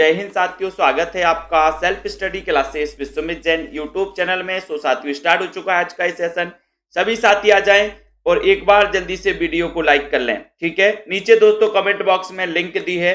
जय हिंद साथियों, स्वागत है आपका self study classes Vishwamit Jain YouTube channel में। साथियों, स्टार्ट हो चुका है आज का सेशन। सभी साथी आ जाएं और एक बार जल्दी से वीडियो को लाइक कर लें, ठीक है। नीचे दोस्तों कमेंट बॉक्स में लिंक दी है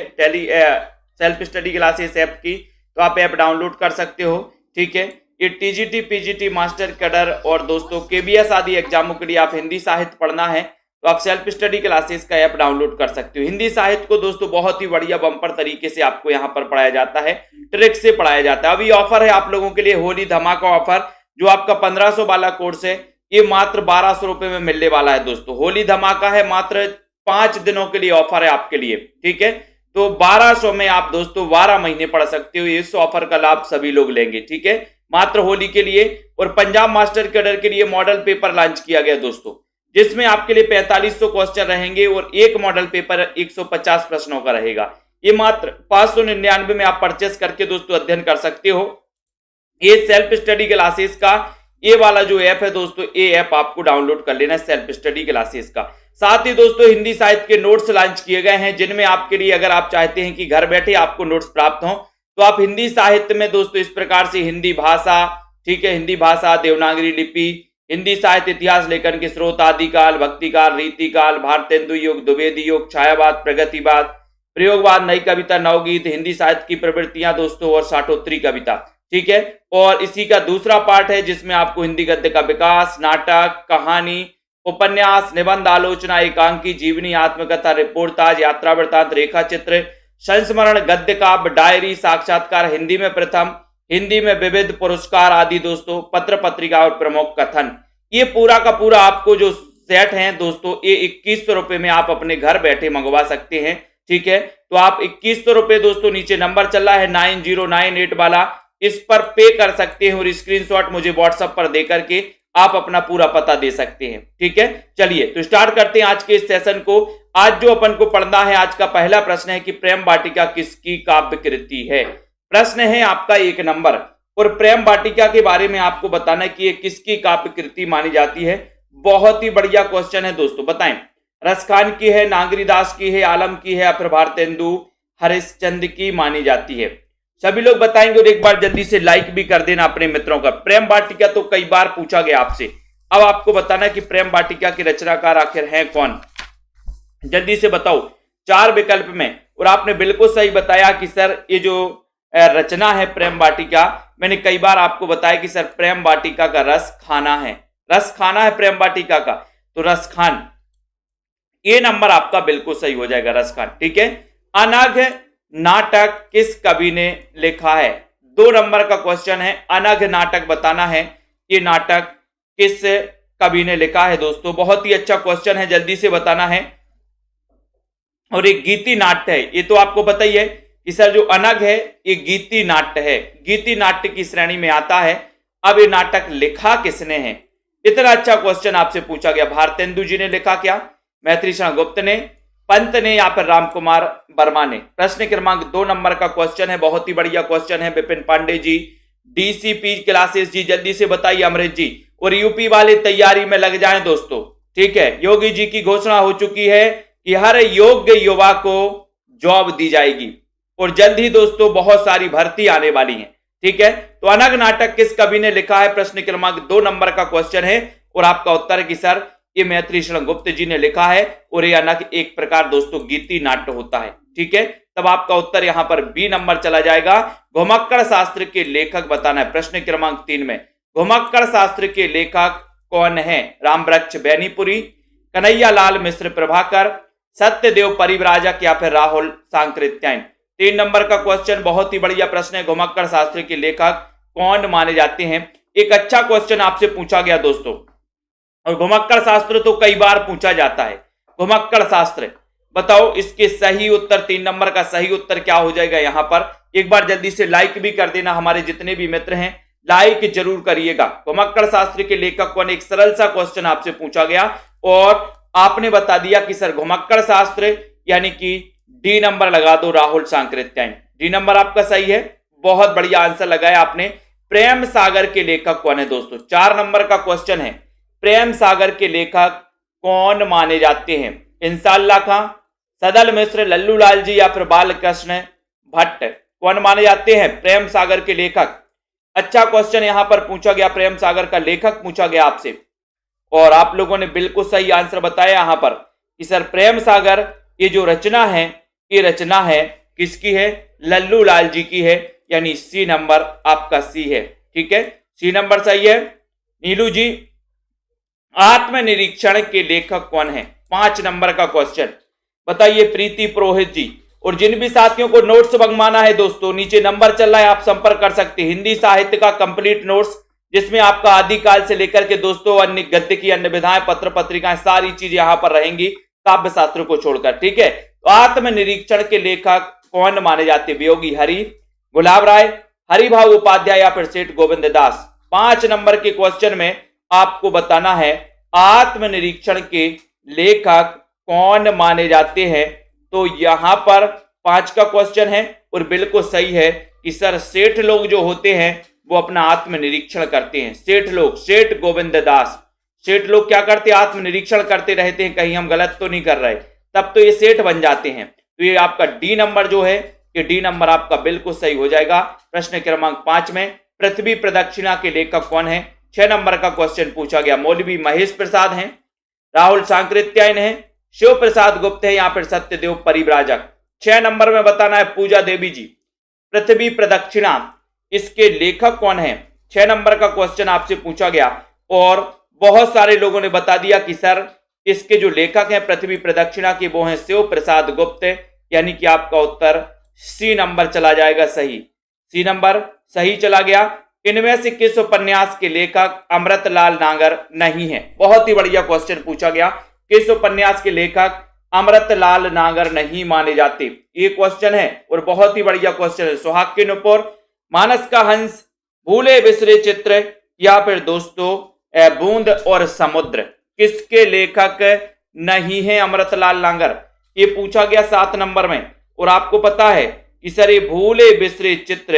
सेल्फ स्टडी क्लासेस ऐप की, तो आप ऐप डाउनलोड कर सकते हो, ठीक है। ये टीजीटी पीजीटी मास्टर कैडर और दोस्तों केबीएस आदि एग्जामों के लिए आप हिंदी साहित्य पढ़ना है तो आप सेल्फ स्टडी क्लासेस का ऐप डाउनलोड कर सकते हो। हिंदी साहित्य को दोस्तों बहुत ही बढ़िया बम्पर तरीके से आपको यहाँ पर पढ़ाया जाता है, ट्रिक से पढ़ाया जाता है। अभी ऑफर है आप लोगों के लिए, होली धमाका ऑफर। जो आपका 1500 वाला कोर्स है ये मात्र 1200 रुपए में मिलने वाला है दोस्तों। होली धमाका है, मात्र 5 दिनों के लिए ऑफर है आपके लिए, ठीक है। तो 1200 में आप दोस्तों 12 महीने पढ़ सकते हो। इस ऑफर का लाभ सभी लोग लेंगे, ठीक है, मात्र होली के लिए। और पंजाब मास्टर कैडर के लिए मॉडल पेपर लॉन्च किया गया दोस्तों, जिसमें आपके लिए 4500 क्वेश्चन रहेंगे और एक मॉडल पेपर 150 प्रश्नों का रहेगा। ये मात्र 599 में आप परचेस करके दोस्तों अध्ययन कर सकते हो। ये सेल्फ स्टडी क्लासेस का ये वाला जो ऐप है दोस्तों, ये ऐप आपको डाउनलोड कर लेना है सेल्फ स्टडी क्लासेस का। साथ ही दोस्तों हिंदी साहित्य के नोट्स लॉन्च किए गए हैं, जिनमें आपके लिए अगर आप चाहते हैं कि घर बैठे आपको नोट्स प्राप्त हो तो आप हिंदी साहित्य में दोस्तों इस प्रकार से हिंदी भाषा, ठीक है, हिंदी भाषा, देवनागरी लिपि, हिंदी साहित्य, इतिहास, लेखन के स्रोत, आदिकाल, भक्तिकाल, रीतिकाल, भारतेंदु युग, द्विवेदी युग, छायावाद, प्रगतिवाद, प्रयोगवाद, नई कविता, नवगीत, हिंदी साहित्य की प्रवृत्तियां दोस्तों और साठोत्तरी कविता, ठीक है। और इसी का दूसरा पार्ट है जिसमें आपको हिंदी गद्य का विकास, नाटक, कहानी, उपन्यास, निबंध, आलोचना, एकांकी, जीवनी, आत्मकथा, रिपोर्टाज, यात्रा वृत्तांत, रेखा चित्र, संस्मरण, गद्य काव्य, डायरी, साक्षात्कार, हिंदी में प्रथम, हिंदी में विविध पुरस्कार आदि दोस्तों, पत्र पत्रिका और प्रमुख कथन। ये पूरा का पूरा आपको जो सेट है दोस्तों, ये 2100 रुपए में आप अपने घर बैठे मंगवा सकते हैं, ठीक है। तो आप 2100 रुपए दोस्तों, नीचे नंबर चल रहा है 9098 वाला, इस पर पे कर सकते हैं और स्क्रीनशॉट मुझे व्हाट्सएप पर दे करके आप अपना पूरा पता दे सकते हैं, ठीक है। चलिए तो स्टार्ट करते हैं आज के इस सेशन को। आज जो अपन को पढ़ना है, आज का पहला प्रश्न है कि प्रेम वाटिका किसकी काव्य कृति है। प्रश्न है आपका 1 नंबर, और प्रेम वाटिका के बारे में आपको बताना है कि ये किसकी काव्य कृति मानी जाती है। बहुत ही बढ़िया क्वेश्चन है दोस्तों, बताएं। रसखान की है, नागरीदास की है, आलम की है या फिर भारतेंदु हरिश्चंद्र की मानी जाती है। सभी लोग बताएंगे और एक बार जल्दी से लाइक भी कर देना अपने मित्रों का। प्रेम वाटिका तो कई बार पूछा गया आपसे, अब आपको बताना कि प्रेम वाटिका के रचनाकार आखिर हैं कौन। जल्दी से बताओ 4 विकल्प में। और आपने बिल्कुल सही बताया कि सर ये जो रचना है प्रेम वाटिका, मैंने कई बार आपको बताया कि सर प्रेम वाटिका का रस खाना है, रस खाना है प्रेम वाटिका का, तो रस खान, ये नंबर आपका बिल्कुल सही हो जाएगा, रस खान, ठीक है। अनघ नाटक किस कवि ने लिखा है। 2 नंबर का क्वेश्चन है, अनघ नाटक बताना है ये नाटक किस कवि ने लिखा है दोस्तों। बहुत ही अच्छा क्वेश्चन है, जल्दी से बताना है। और एक गीति नाट्य है, ये तो आपको पता ही है कि सर जो अनघ है ये गीति नाट्य है, गीति नाट्य की श्रेणी में आता है। अब ये नाटक लिखा किसने है, इतना अच्छा क्वेश्चन आपसे पूछा गया। भारतेंदु जी ने लिखा क्या, मैथिली शरण गुप्त ने, पंत ने या फिर रामकुमार वर्मा ने। प्रश्न क्रमांक 2 नंबर का क्वेश्चन है, बहुत ही बढ़िया क्वेश्चन है। विपिन पांडे जी, डीसीपी क्लासेस जी, जल्दी से बताइए अमृत जी। और यूपी वाले तैयारी में लग जाएं दोस्तों, ठीक है। योगी जी की घोषणा हो चुकी है कि हर योग्य युवा को जॉब दी जाएगी और जल्द ही दोस्तों बहुत सारी भर्ती आने वाली है, ठीक है। तो अनघ नाटक किस कवि ने लिखा है, प्रश्न क्रमांक 2 नंबर का क्वेश्चन है। और आपका उत्तर है कि सर ये मैथिली शरण गुप्त जी ने लिखा है और ये अनघ एक प्रकार दोस्तों गीति नाट्य होता है, ठीक है। तब आपका उत्तर यहां पर बी नंबर चला जाएगा। घुमक्कड़ शास्त्र के लेखक बताना है, प्रश्न क्रमांक 3 में। घुमक्कड़ शास्त्र के लेखक कौन है, रामवृक्ष बैनीपुरी, कन्हैया लाल मिश्र प्रभाकर, सत्यदेव परिव्राजक या फिर राहुल सांकृत्यायन। 3 नंबर का क्वेश्चन, बहुत ही बढ़िया प्रश्न है। घुमक्कड़ शास्त्र के लेखक कौन माने जाते हैं, एक अच्छा क्वेश्चन आपसे पूछा गया दोस्तों। और घुमक्कड़ शास्त्र तो कई बार पूछा जाता है। घुमक्कड़ शास्त्र बताओ, इसके सही उत्तर 3 नंबर का सही उत्तर क्या हो जाएगा। यहां पर एक बार जल्दी से लाइक भी कर देना, हमारे जितने भी मित्र हैं लाइक जरूर करिएगा। घुमक्कड़ शास्त्र के लेखक कौन, एक सरल सा क्वेश्चन आपसे पूछा गया और आपने बता दिया कि सर घुमक्कड़ शास्त्र, यानी कि डी नंबर लगा दो, राहुल सांकृत्यायन। डी नंबर आपका सही है, बहुत बढ़िया आंसर लगाया आपने। प्रेम सागर के लेखक कौन है दोस्तों, 4 नंबर का क्वेश्चन है। प्रेम सागर के लेखक कौन माने जाते हैं, इंसाल्लाह खां, सदल मिश्र, लल्लू लाल जी या फिर बालकृष्ण भट्ट। कौन माने जाते हैं? प्रेम सागर के लेखक। अच्छा क्वेश्चन यहां पर पूछा गया, प्रेम सागर का लेखक पूछा गया आपसे, और आप लोगों ने बिल्कुल सही आंसर बताया यहां पर कि सर प्रेम सागर ये जो रचना है, ये रचना है किसकी है? लल्लू लाल जी की है, यानी सी नंबर आपका सी है। ठीक है, सी नंबर सही है। नीलू जी, आत्मनिरीक्षण के लेखक कौन है? 5 नंबर का क्वेश्चन बताइए प्रीति पुरोहित जी। और जिन भी साथियों को नोट्स मंगवाना है दोस्तों, नीचे नंबर चल रहा है, आप संपर्क कर सकते हैं। हिंदी साहित्य का कंप्लीट नोट्स, जिसमें आपका आदिकाल से लेकर के दोस्तों अन्य गद्य की अन्य विधाएं, पत्र पत्रिकाएं, सारी चीज यहां पर रहेंगी काव्य शास्त्र को छोड़कर। ठीक है, तो आत्मनिरीक्षण के लेखक कौन माने जाते? वियोगी हरि, गुलाब राय, हरिभाऊ उपाध्याय या फिर सेठ गोविंद दास। 5 नंबर के क्वेश्चन में आपको बताना है आत्मनिरीक्षण के लेखक कौन माने जाते हैं। तो यहां पर 5 का क्वेश्चन है और बिल्कुल सही है कि सर सेठ लोग जो होते हैं वो अपना आत्मनिरीक्षण करते हैं। सेठ लोग, सेठ गोविंद दास, सेठ लोग क्या करते हैं? आत्मनिरीक्षण करते रहते हैं, कहीं हम गलत तो नहीं कर रहे, तब तो ये सेठ बन जाते हैं। तो ये आपका डी नंबर जो है, ये डी नंबर आपका बिल्कुल सही हो जाएगा। प्रश्न क्रमांक 5 में पृथ्वी प्रदक्षिणा के लेखक कौन है? 6 नंबर का क्वेश्चन पूछा गया। मौलवी महेश प्रसाद हैं, राहुल सांकृत्यायन है, शिव प्रसाद गुप्त है या फिर सत्यदेव परिव्राजक। 6 नंबर में बताना है पूजा देवी जी। पृथ्वी प्रदक्षिणा, इसके लेखक कौन है? 6 नंबर का क्वेश्चन आपसे पूछा गया और बहुत सारे लोगों ने बता दिया कि सर इसके जो लेखक हैं पृथ्वी प्रदक्षिणा के वो हैं शिव प्रसाद गुप्त, यानी कि आपका उत्तर सी नंबर चला जाएगा सही। सी नंबर सही चला गया। इनमें से किस उपन्यास के लेखक अमृतलाल नागर नहीं है? बहुत ही बढ़िया क्वेश्चन पूछा गया, किस उपन्यास के लेखक अमृतलाल नागर नहीं माने जाते? ये क्वेश्चन है और बहुत ही बढ़िया क्वेश्चन है। सुहाग के नुपुर, मानस का हंस, भूले बिसरे चित्र या फिर दोस्तों बूंद और समुद्र, किसके लेखक नहीं है अमृतलाल नागर? ये पूछा गया 7 नंबर में। और आपको पता है कि सर ये भूले बिसरे चित्र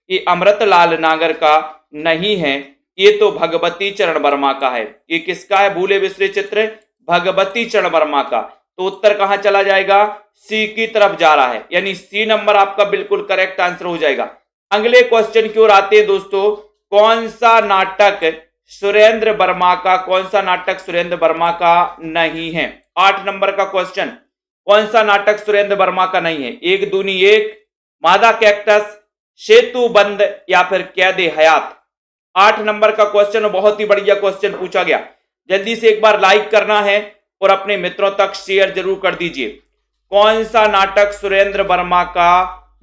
ये अमृतलाल नागर का नहीं है, ये तो भगवती चरण वर्मा का है। ये किसका है भूले बिसरे चित्र? भगवती चरण वर्मा का। तो उत्तर कहां चला जाएगा? सी की तरफ जा रहा है, यानी सी नंबर आपका बिल्कुल करेक्ट आंसर हो जाएगा। अगले क्वेश्चन की ओर आते हैं दोस्तों। कौन सा नाटक सुरेंद्र वर्मा का, कौन सा नाटक सुरेंद्र वर्मा का नहीं है? 8 नंबर का क्वेश्चन, कौन सा नाटक सुरेंद्र वर्मा का नहीं है? एक दूनी एक, मादा कैक्टस, सेतु बंद या फिर कैदे हयात। 8 नंबर का क्वेश्चन, बहुत ही बढ़िया क्वेश्चन पूछा गया। जल्दी से एक बार लाइक करना है और अपने मित्रों तक शेयर जरूर कर दीजिए। कौन सा नाटक सुरेंद्र वर्मा का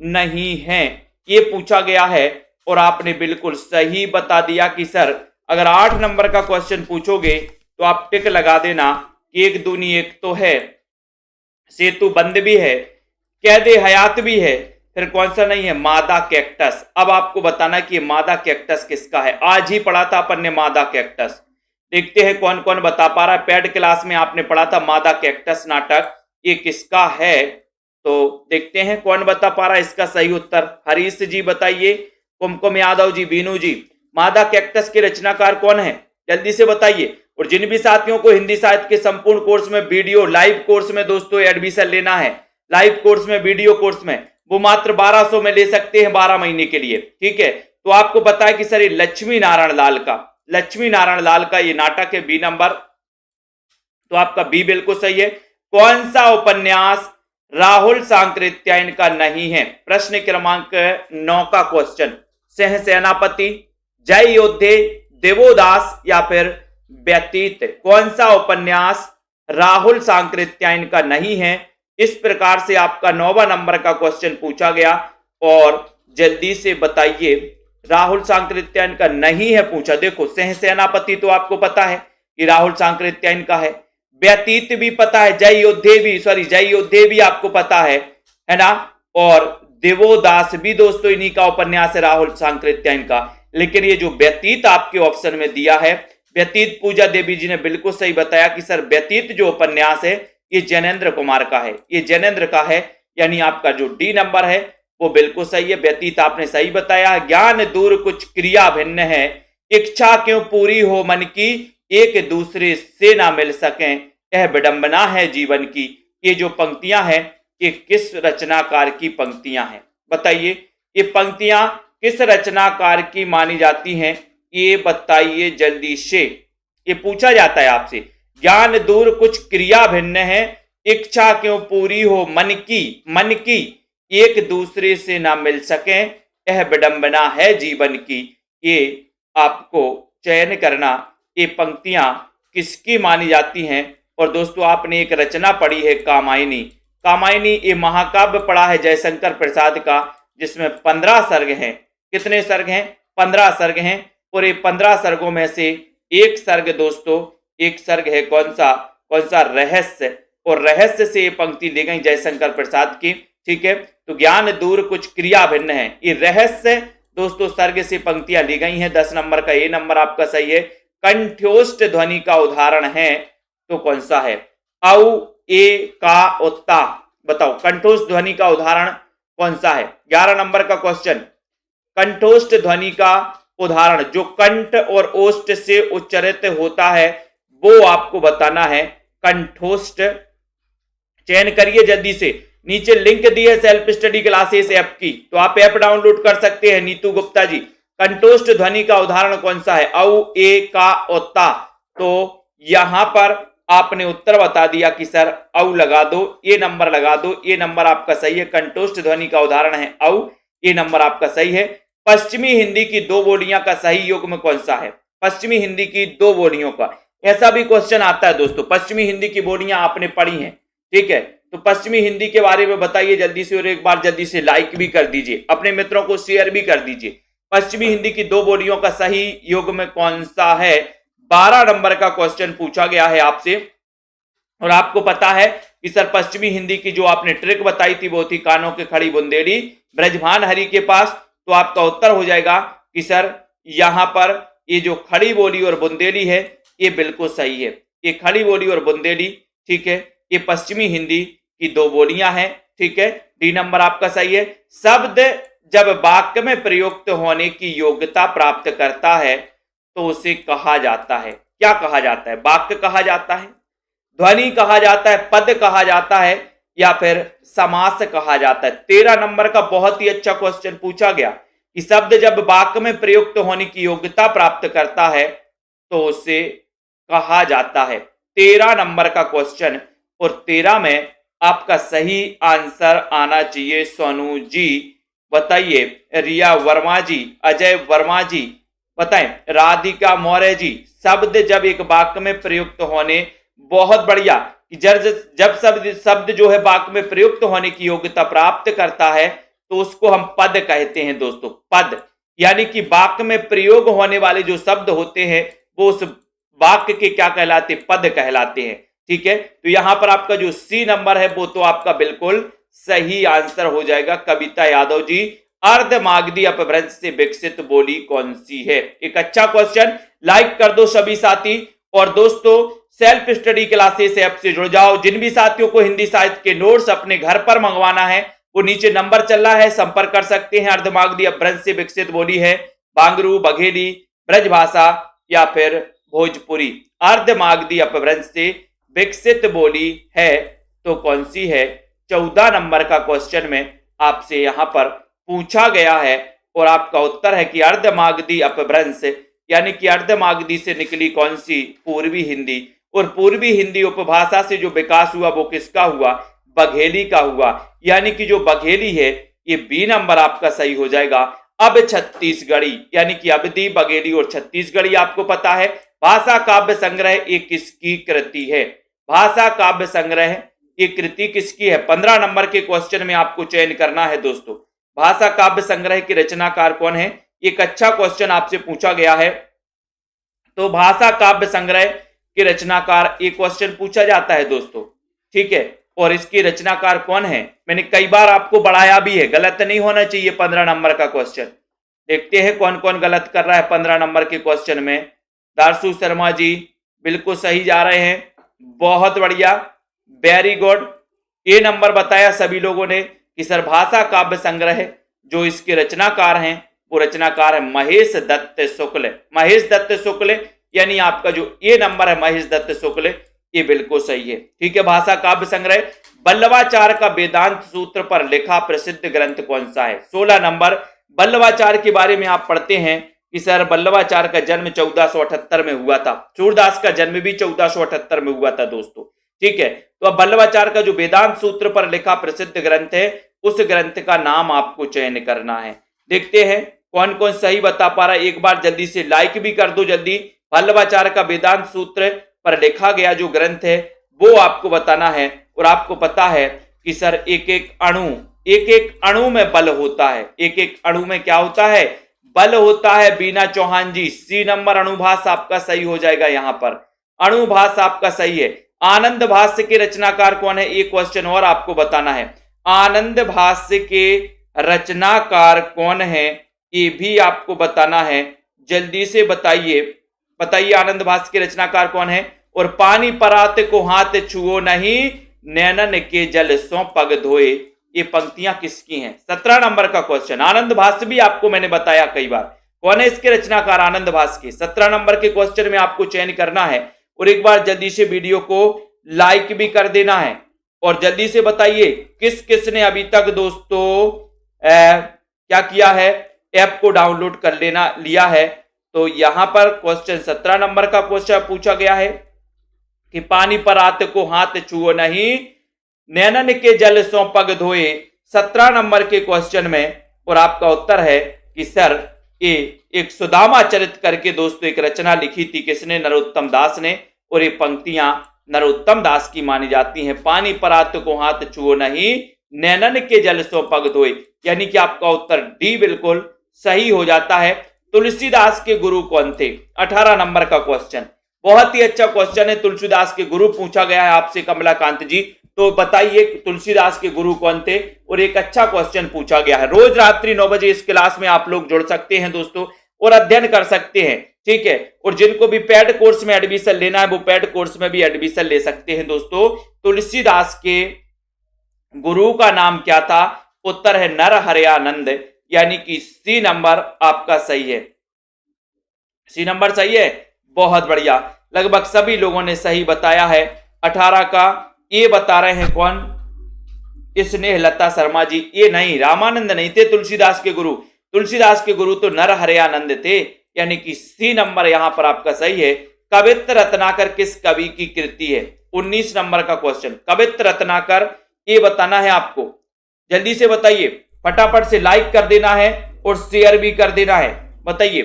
नहीं है, ये पूछा गया है और आपने बिल्कुल सही बता दिया कि सर अगर 8 नंबर का क्वेश्चन पूछोगे तो आप टिक लगा देना कि एक दूनी एक तो है, सेतु बंद भी है, कैदे हयात भी है, फिर कौन सा नहीं है? मादा कैक्टस। अब आपको बताना कि मादा कैक्टस किसका है। आज ही पढ़ा था अपन ने मादा कैक्टस। देखते हैं कौन कौन बता पा रहा है। पेड क्लास में आपने पढ़ा था मादा कैक्टस नाटक, ये किसका है? तो देखते हैं कौन बता पा रहा है इसका सही उत्तर। हरीश जी बताइए, कुमकुम यादव जी, बीनू जी, मादा कैक्टस के रचनाकार कौन है? जल्दी से बताइए। और जिन भी साथियों को हिंदी साहित्य के संपूर्ण कोर्स में वीडियो लाइव कोर्स में दोस्तों एडमिशन लेना है, लाइव कोर्स में, वीडियो कोर्स में, वो मात्र 1200 में ले सकते हैं 12 महीने के लिए। ठीक है, तो आपको पता है कि सर ये लक्ष्मी नारायण लाल का, लक्ष्मी नारायण लाल का ये नाटक है, बी नंबर। तो आपका बी बिल्कुल सही है। कौन सा उपन्यास राहुल सांकृत्यायन का नहीं है? प्रश्न क्रमांक 9 का क्वेश्चन। सह सेनापति, जय योद्धे, देवोदास या फिर व्यतीत, कौन सा उपन्यास राहुल सांकृत्यायन का नहीं है? इस प्रकार से आपका 9वां नंबर का क्वेश्चन पूछा गया और जल्दी से बताइए राहुल सांकृत्यायन का नहीं है पूछा। देखो सह सेनापति तो आपको पता है कि राहुल सांकृत्यायन का है, व्यतीत भी पता है, जय योद्धे भी आपको पता है ना, और देवोदास भी दोस्तों इन्हीं का उपन्यास है राहुल सांकृत्यायन का। लेकिन ये जो व्यतीत आपके ऑप्शन में दिया है, व्यतीत पूजा देवी जी ने बिल्कुल सही बताया कि सर व्यतीत जो उपन्यास है ये जैनेन्द्र कुमार का है, ये जैनेन्द्र का है, यानी आपका जो डी नंबर है वो बिल्कुल सही है। व्यतीत आपने सही बताया। ज्ञान दूर कुछ क्रिया भिन्न है, इच्छा क्यों पूरी हो मन की, एक दूसरे से ना मिल सके, यह विडंबना है जीवन की। ये जो पंक्तियां हैं ये किस रचनाकार की पंक्तियां हैं बताइए? ये पंक्तियां किस रचनाकार की मानी जाती हैं, ये बताइए जल्दी से। ये पूछा जाता है आपसे। ज्ञान दूर कुछ क्रिया भिन्न है, इच्छा क्यों पूरी हो मन की एक दूसरे से ना मिल सके, यह विडंबना है जीवन की। ये आपको चयन करना, ये पंक्तियां किसकी मानी जाती हैं। और दोस्तों आपने एक रचना पढ़ी है कामायनी। कामायनी ये महाकाव्य पढ़ा है जयशंकर प्रसाद का, जिसमें 15 सर्ग हैं। कितने सर्ग हैं? 15 सर्ग हैं। और ये 15 सर्गों में से एक सर्ग दोस्तों, एक सर्ग है कौन सा रहस्य। और रहस्य से ये पंक्ति ली गई जयशंकर प्रसाद की। ठीक है, तो ज्ञान दूर कुछ क्रिया भिन्न है, ये रहस्य दोस्तों सर्ग से पंक्तियां ली गई हैं। 10 नंबर का ए नंबर आपका सही है। कंठ्योष्ट ध्वनि का उदाहरण है तो कौन सा है? औ, ए, का, उत्ता। बताओ कंठोष्ट ध्वनि का उदाहरण कौन सा है? 11 नंबर का क्वेश्चन। कंठोष्ट ध्वनि का उदाहरण जो कंठ और ओष्ठ से उच्चारित होता है वो आपको बताना है। कंठोष्ठ चयन करिए जल्दी से। नीचे लिंक दी है सेल्फ स्टडी क्लासेस ऐप की, तो आप ऐप डाउनलोड कर सकते हैं। नीतू गुप्ता जी, कंठोष्ठ ध्वनि का उदाहरण कौन सा है? औ, ए, का, उत्ता। तो यहां पर आपने उत्तर बता दिया कि सर औ लगा दो, ये नंबर लगा दो, ये नंबर आपका सही है। कंठोष्ठ ध्वनि का उदाहरण है औ, ये नंबर आपका सही है। पश्चिमी हिंदी की 2 बोलियां का सही युग्म कौन सा है? पश्चिमी हिंदी की 2 बोलियों का, ऐसा भी क्वेश्चन आता है दोस्तों। पश्चिमी हिंदी की बोलियां आपने पढ़ी हैं, ठीक है, तो पश्चिमी हिंदी के बारे में बताइए जल्दी से। और एक बार जल्दी से लाइक भी कर दीजिए, अपने मित्रों को शेयर भी कर दीजिए। पश्चिमी हिंदी की 2 बोलियों का सही युग्म कौन सा है? 12 नंबर का क्वेश्चन पूछा गया है आपसे। और आपको पता है कि सर पश्चिमी हिंदी की जो आपने ट्रिक बताई थी वो थी कानों के खड़ी बुंदेली ब्रजभान हरि के पास। तो आपका उत्तर हो जाएगा कि सर यहां पर ये जो खड़ी बोली और बुंदेली है ये बिल्कुल सही है। ये खड़ी बोली और बुंदेली, ठीक है, ये पश्चिमी हिंदी की 2 बोलियां हैं। ठीक है, डी नंबर आपका सही है। शब्द जब वाक्य में प्रयुक्त होने की योग्यता प्राप्त करता है तो उसे कहा जाता है, क्या कहा जाता है? वाक्य कहा जाता है, ध्वनि कहा जाता है, पद कहा जाता है, या फिर समास कहा जाता है। 13 नंबर का बहुत ही अच्छा क्वेश्चन पूछा गया कि शब्द जब वाक्य में प्रयुक्त होने की योग्यता प्राप्त करता है तो उसे कहा जाता है। 13 नंबर का क्वेश्चन, और 13 में आपका सही आंसर आना चाहिए। सोनू जी बताइए, रिया वर्मा जी, अजय वर्मा जी बताएं, राधिका मौर्य जी। शब्द जब एक वाक्य में प्रयुक्त होने, बहुत बढ़िया, जब शब्द जो है वाक्य में प्रयुक्त होने की योग्यता प्राप्त करता है तो उसको हम पद कहते हैं दोस्तों। पद यानी कि वाक्य में प्रयोग होने वाले जो शब्द होते हैं वो उस वाक्य के क्या कहलाते? पद कहलाते हैं। ठीक है, तो यहां पर आपका जो सी नंबर है वो तो आपका बिल्कुल सही आंसर हो जाएगा। कविता यादव जी, अर्धमागधी अपभ्रंश से विकसित बोली कौन सी है? एक अच्छा क्वेश्चन, लाइक कर दो सभी साथी। और दोस्तों सेल्फ स्टडी क्लासेस ऐप से जुड़ जाओ। जिन भी साथियों को हिंदी साहित्य के नोट्स अपने घर पर मंगवाना है वो नीचे नंबर चल रहा है, संपर्क कर सकते हैं। अर्धमागधी अपभ्रंश से विकसित बोली है बांगरू, बघेली, ब्रजभाषा या फिर भोजपुरी। अर्धमागधी अपभ्रंश से विकसित बोली है तो कौन सी है? 14 नंबर का क्वेश्चन में आपसे यहां पर पूछा गया है और आपका उत्तर है कि अर्धमागधी अपभ्रंश यानी कि अर्धमागधी से निकली कौन सी? पूर्वी हिंदी। और पूर्वी हिंदी उपभाषा से जो विकास हुआ वो किसका हुआ? बघेली का हुआ। यानी कि जो बघेली है ये बी नंबर आपका सही हो जाएगा। अब छत्तीसगढ़ी यानी कि अवधी, बघेली और छत्तीसगढ़ी आपको पता है। भाषा काव्य संग्रह ये किसकी कृति है? भाषा काव्य संग्रह ये कृति किसकी है? 15 नंबर के क्वेश्चन में आपको चयन करना है दोस्तों। भाषा काव्य संग्रह के रचनाकार कौन है? एक अच्छा क्वेश्चन आपसे पूछा गया है। तो भाषा काव्य संग्रह के रचनाकार एक क्वेश्चन पूछा जाता है दोस्तों, ठीक है, और इसके रचनाकार कौन है? मैंने कई बार आपको बढ़ाया भी है, गलत नहीं होना चाहिए 15 नंबर का क्वेश्चन। देखते हैं कौन कौन गलत कर रहा है 15 नंबर के क्वेश्चन में। दारसू शर्मा जी बिल्कुल सही जा रहे हैं, बहुत बढ़िया, वेरी गुड। ये नंबर बताया सभी लोगों ने कि सर भाषा काव्य संग्रह जो इसके रचनाकार हैं वो रचनाकार है महेश दत्त शुक्ल। महेश दत्त शुक्ल यानी आपका जो ये नंबर है महेश दत्त शुक्ल, ये बिल्कुल सही है। ठीक है, भाषा काव्य संग्रह बल्लवाचार्य का वेदांत सूत्र पर लिखा प्रसिद्ध ग्रंथ कौन सा है? 16 नंबर, बल्लवाचार्य के बारे में आप पढ़ते हैं कि सर बल्लवाचार्य का जन्म 1478 में हुआ था। सूरदास का जन्म भी 1478 में हुआ था दोस्तों, ठीक है। तो अब बल्लवाचार्य का जो वेदांत सूत्र पर लिखा प्रसिद्ध ग्रंथ है, उस ग्रंथ का नाम आपको चयन करना है। देखते हैं कौन कौन सही बता पा रहा है। एक बार जल्दी से लाइक भी कर दो जल्दी। बल्लवाचार्य का वेदांत सूत्र पर लिखा गया जो ग्रंथ है वो आपको बताना है। और आपको पता है कि सर एक एक अणु में बल होता है। एक एक अणु में क्या होता है? बल होता है। बीना चौहान जी, सी नंबर अणुभाष आपका सही हो जाएगा। यहां पर अणुभाष आपका सही है। आनंद भाष्य के रचनाकार कौन है? एक क्वेश्चन और आपको बताना है। आनंद भाष्य के रचनाकार कौन है, ये भी आपको बताना है। जल्दी से बताइए, बताइए आनंद भाष्य के रचनाकार कौन है। और पानी परात को हाथ छुओ नहीं, नैनन के जल सो पग धोए, ये पंक्तियां किसकी हैं? 17 नंबर का क्वेश्चन। आनंद भाष्य भी आपको मैंने बताया कई बार, कौन है इसके रचनाकार? आनंद भाष्य के 17 नंबर के क्वेश्चन में आपको चयन करना है। और एक बार जल्दी से वीडियो को लाइक भी कर देना है। और जल्दी से बताइए किस किस ने अभी तक दोस्तों क्या किया है? ऐप को डाउनलोड कर लिया है। तो यहां पर क्वेश्चन 17 नंबर का क्वेश्चन पूछा गया है कि पानी परात को हाथ छुओ नहीं, नैनन के जल सो पग धोए, 17 नंबर के क्वेश्चन में। और आपका उत्तर है कि सर ये एक सुदामा चरित करके दोस्तों एक रचना लिखी थी। किसने? नरोत्तम दास ने। और ये पंक्तियां नरोत्तम दास की मानी जाती हैं। पानी परात को हाथ छुओ नहीं, नैनन के जल सो पग धोए, यानी कि आपका उत्तर डी बिल्कुल सही हो जाता है। तुलसीदास के गुरु कौन थे? 18 नंबर का क्वेश्चन, बहुत ही अच्छा क्वेश्चन है। तुलसीदास के गुरु पूछा गया है आपसे कमलाकांत जी, तो बताइए तुलसीदास के गुरु कौन थे? और एक अच्छा क्वेश्चन पूछा गया है। रोज रात्रि 9 बजे इस क्लास में आप लोग जुड़ सकते हैं दोस्तों और अध्ययन कर सकते हैं, ठीक है। और जिनको भी पेड कोर्स में एडमिशन लेना है वो पेड कोर्स में भी एडमिशन ले सकते हैं दोस्तों। तुलसीदास के गुरु का नाम क्या था? उत्तर है नरहरयानंद, यानी कि सी नंबर आपका सही है। सी नंबर सही है, बहुत बढ़िया। लगभग सभी लोगों ने सही बताया है। 18 का ये बता रहे हैं कौन? स्नेहलता शर्मा जी। ये नहीं, रामानंद नहीं थे तुलसीदास के गुरु। तुलसीदास के गुरु तो नरहरयानंद थे, यानी कि सी नंबर यहां पर आपका सही है। कवित्र रत्नाकर किस कवि की कृति है? 19 नंबर का क्वेश्चन। कवित्र रत्नाकर ये बताना है आपको, जल्दी से बताइए। फटाफट से लाइक कर देना है और शेयर भी कर देना है। बताइए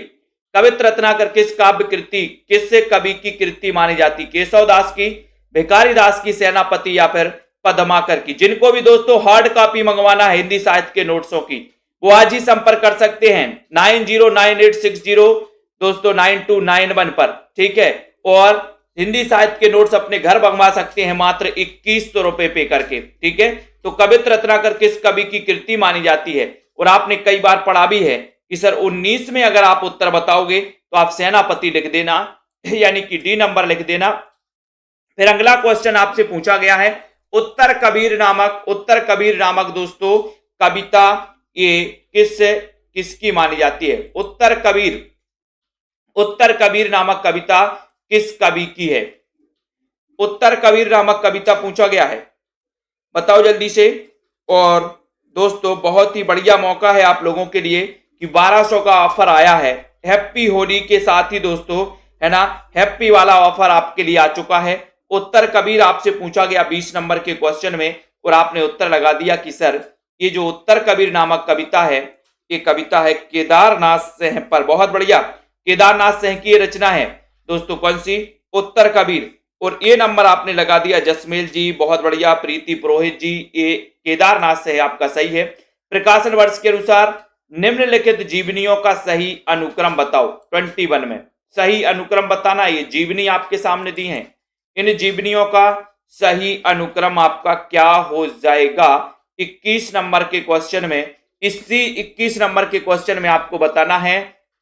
कवित्र रत्नाकर किस काव्य कृति, किस कवि की कृति मानी जाती? केशव दास की, भिखारी दास की, सेनापति या फिर पद्माकर की? जिनको भी दोस्तों हार्ड कॉपी मंगवाना है हिंदी साहित्य के नोट्सों की, वो आज ही संपर्क कर सकते हैं 909860 दोस्तों 9291 पर, ठीक है। और हिंदी साहित्य के नोट्स अपने घर मंगवा सकते हैं मात्र 2100 रुपए पे करके, ठीक है। तो कवित्र रत्नाकर किस कवि की कृति मानी जाती है? और आपने कई बार पढ़ा भी है कि सर 19 में अगर आप उत्तर बताओगे तो आप सेनापति लिख देना, यानी कि डी नंबर लिख देना। फिर अगला क्वेश्चन आपसे पूछा गया है उत्तर कबीर नामक दोस्तों कविता ये किसकी मानी जाती है? उत्तर कबीर नामक कविता किस कवि की है? उत्तर कबीर नामक कविता पूछा गया है, बताओ जल्दी से। और दोस्तों बहुत ही बढ़िया मौका है आप लोगों के लिए कि 1200 का ऑफर आया है हैप्पी होली के साथ ही दोस्तों, है ना। हैप्पी वाला ऑफर आपके लिए आ चुका है। उत्तर कबीर आपसे पूछा गया 20 नंबर के क्वेश्चन में और आपने उत्तर लगा दिया कि सर ये जो उत्तर कबीर नामक कविता है ये कविता है केदारनाथ सिंह पर। बहुत बढ़िया, केदारनाथ सिंह की रचना है दोस्तों। कौन सी? उत्तर कबीर। और ये नंबर आपने लगा दिया जसमेल जी, बहुत बढ़िया। प्रीति पुरोहित जी, ये केदारनाथ सिंह आपका सही है। प्रकाशन वर्ष के अनुसार निम्नलिखित जीवनियों का सही अनुक्रम बताओ। 21 में सही अनुक्रम बताना। ये जीवनी आपके सामने दी है, इन जीवनियों का सही अनुक्रम आपका क्या हो जाएगा? 21 नंबर के क्वेश्चन में, इसी 21 नंबर के क्वेश्चन में आपको बताना है।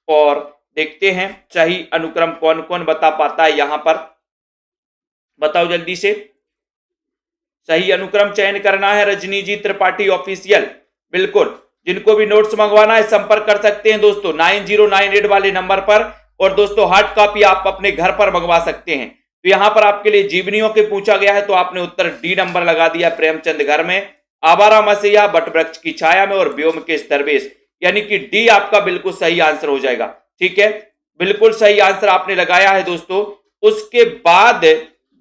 और देखते हैं सही अनुक्रम कौन कौन बता पाता है यहां पर, बताओ जल्दी से। सही अनुक्रम चयन करना है रजनी जी त्रिपाठी ऑफिशियल, बिल्कुल। जिनको भी नोट्स मंगवाना है संपर्क कर सकते हैं दोस्तों 9098 वाले नंबर पर। और दोस्तों हार्ड कॉपी आप अपने घर पर मंगवा सकते हैं तो यहां पर आपके लिए जीवनियों के पूछा गया है, तो आपने उत्तर डी नंबर लगा दिया, प्रेमचंद घर में, आवारा मसीहा, बटवृक्ष की छाया में और व्योमकेश दरवेश, यानी कि डी आपका बिल्कुल सही आंसर हो जाएगा। ठीक है, बिल्कुल सही आंसर आपने लगाया है दोस्तों। उसके बाद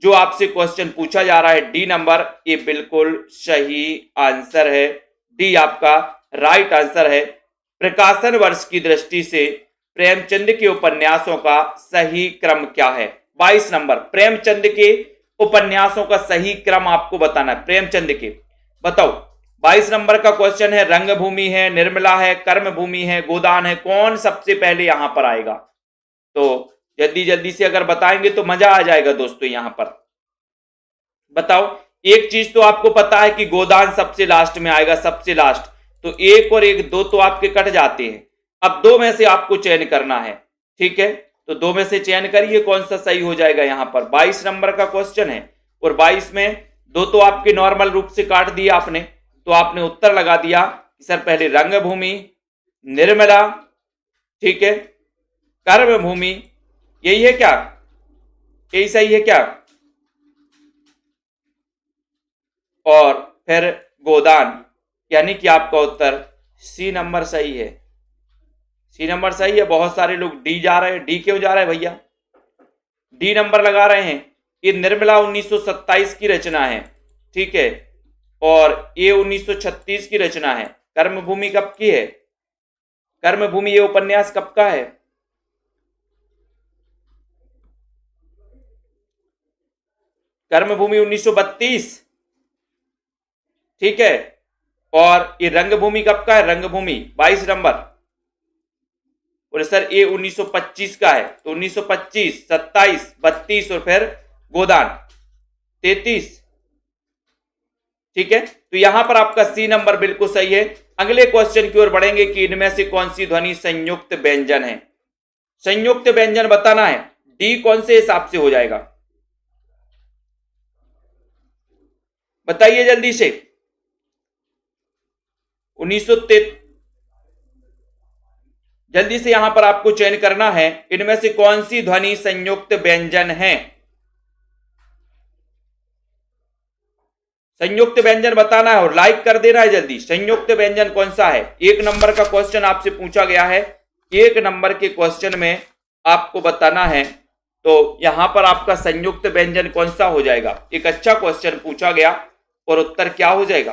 जो आपसे क्वेश्चन पूछा जा रहा है डी नंबर, ये बिल्कुल सही आंसर है, डी आपका राइट आंसर है। प्रकाशन वर्ष की दृष्टि से प्रेमचंद के उपन्यासों का सही क्रम क्या है? 22 नंबर, प्रेमचंद के उपन्यासों का सही क्रम आपको बताना है। प्रेमचंद के बताओ, 22 नंबर का क्वेश्चन है। रंगभूमि है, निर्मला है, कर्मभूमि है, गोदान है, कौन सबसे पहले यहां पर आएगा? तो जल्दी जल्दी से अगर बताएंगे तो मजा आ जाएगा दोस्तों। यहां पर बताओ, एक चीज तो आपको पता है कि गोदान सबसे लास्ट में आएगा, सबसे लास्ट, तो एक और एक, दो तो आपके कट जाते हैं। अब दो में से आपको चयन करना है। ठीक है, तो दो में से चयन करिए कौन सा सही हो जाएगा। यहां पर 22 नंबर का क्वेश्चन है और 22 में दो तो आपके नॉर्मल रूप से काट दिया आपने, तो आपने उत्तर लगा दिया कि सर पहले रंगभूमि, निर्मला, ठीक है, कर्मभूमि, यही है क्या? यही सही है क्या? और फिर गोदान, यानी कि आपका उत्तर सी नंबर सही है। सी नंबर सही है। बहुत सारे लोग डी जा रहे हैं। डी क्यों जा रहे हैं भैया? डी नंबर लगा रहे हैं। ये निर्मला 1927 की रचना है, ठीक है, और ये 1936 की रचना है। कर्मभूमि कब की है? कर्मभूमि ये उपन्यास कब का है? कर्मभूमि 1932, ठीक है, और ये रंगभूमि कब का है? रंगभूमि 22 नंबर, और सर ये 1925 का है, तो 1925, 27, 32 और फिर गोदान 33, ठीक है। तो यहां पर आपका सी नंबर बिल्कुल सही है। अगले क्वेश्चन की ओर बढ़ेंगे कि इनमें से कौन सी ध्वनि संयुक्त व्यंजन है? संयुक्त व्यंजन बताना है। डी कौन से हिसाब से हो जाएगा बताइए जल्दी से। 1933, जल्दी से यहां पर आपको चयन करना है, इनमें से कौन सी ध्वनि संयुक्त व्यंजन है? संयुक्त व्यंजन बताना है और लाइक कर देना है जल्दी। संयुक्त व्यंजन कौन सा है? एक नंबर का क्वेश्चन आपसे पूछा गया है। एक नंबर के क्वेश्चन में आपको बताना है, तो यहां पर आपका संयुक्त व्यंजन कौन सा हो जाएगा? एक अच्छा क्वेश्चन पूछा गया और उत्तर क्या हो जाएगा?